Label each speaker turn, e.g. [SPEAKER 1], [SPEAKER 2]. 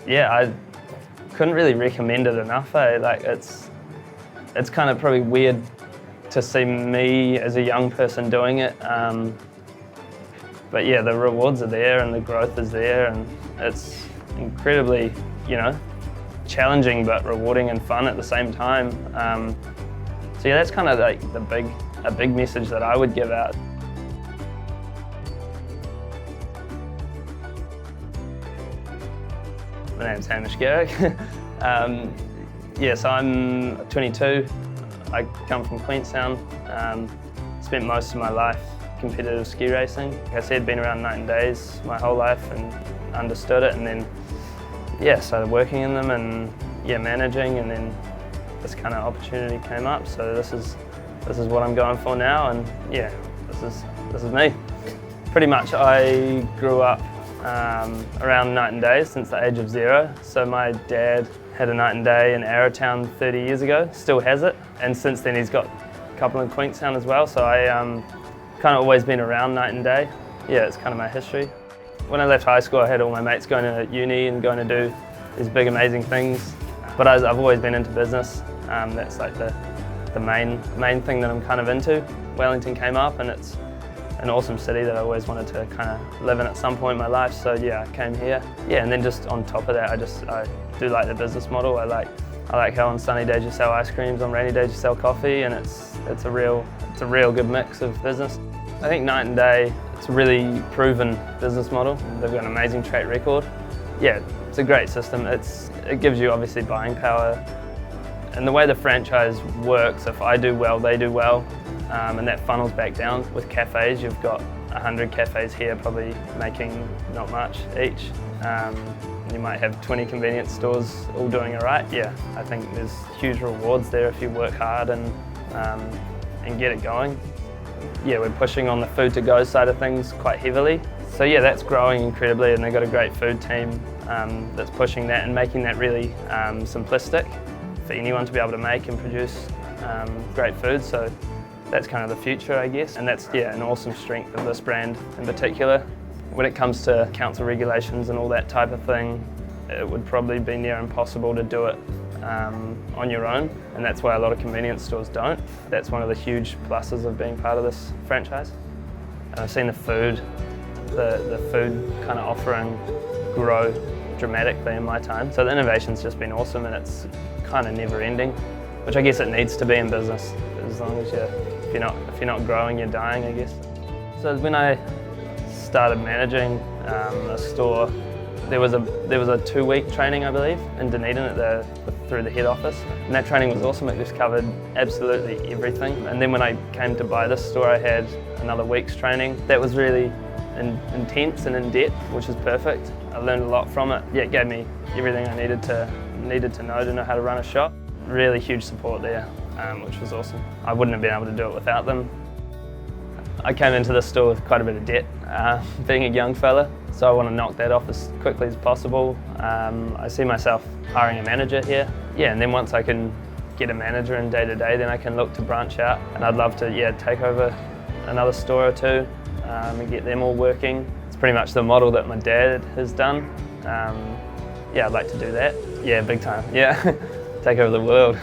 [SPEAKER 1] Yeah, I couldn't really recommend it enough. Like it's kind of probably weird to see me as a young person doing it. But yeah, the rewards are there and the growth is there, and it's incredibly, challenging but rewarding and fun at the same time. So yeah, that's kind of like a big message that I would give out. My name's Hamish Garrick. So I'm 22. I come from Queenstown. Spent most of my life competitive ski racing. Like I said, been around night and days my whole life and understood it, and then started working in them and managing, and then this kind of opportunity came up. So this is what I'm going for now, and this is me. Pretty much I grew up around night and days since the age of 0. So my dad had a night and day in Arrowtown 30 years ago, still has it, and since then he's got a couple in Queenstown as well. So I kind of always been around night and day. Yeah, it's kind of my history. When I left high school, I had all my mates going to uni and going to do these big amazing things, but I've always been into business. That's like the main thing that I'm kind of into. Wellington came up, and it's an awesome city that I always wanted to kind of live in at some point in my life, so yeah, I came here. Yeah, and then just on top of that, I do like the business model. I like how on sunny days you sell ice creams, on rainy days you sell coffee, and it's a real good mix of business. I think night and day, it's a really proven business model. They've got an amazing track record. Yeah, it's a great system. It gives you obviously buying power. And the way the franchise works, if I do well, they do well. And that funnels back down. With cafes, you've got 100 cafes here probably making not much each. You might have 20 convenience stores all doing it right. Yeah, I think there's huge rewards there if you work hard and get it going. Yeah, we're pushing on the food to go side of things quite heavily. So yeah, that's growing incredibly, and they've got a great food team that's pushing that and making that really simplistic for anyone to be able to make and produce great food. So that's kind of the future, I guess, and that's an awesome strength of this brand in particular. When it comes to council regulations and all that type of thing, it would probably be near impossible to do it on your own, and that's why a lot of convenience stores don't. That's one of the huge pluses of being part of this franchise. And I've seen the food kind of offering grow dramatically in my time. So the innovation's just been awesome, and it's kind of never ending, which I guess it needs to be in business. As long as if you're not growing, you're dying, I guess. So when I started managing a store, there was a 2-week training, I believe, in Dunedin through the head office, and that training was awesome. It just covered absolutely everything. And then when I came to buy this store, I had another week's training. That was really intense and in depth, which is perfect. I learned a lot from it. Yeah, it gave me everything I needed to know how to run a shop. Really huge support there, which was awesome. I wouldn't have been able to do it without them. I came into this store with quite a bit of debt, being a young fella, so I want to knock that off as quickly as possible. I see myself hiring a manager here. Yeah, and then once I can get a manager in day to day, then I can look to branch out, and I'd love to take over another store or two and get them all working. It's pretty much the model that my dad has done. I'd like to do that. Yeah, big time. Yeah, take over the world.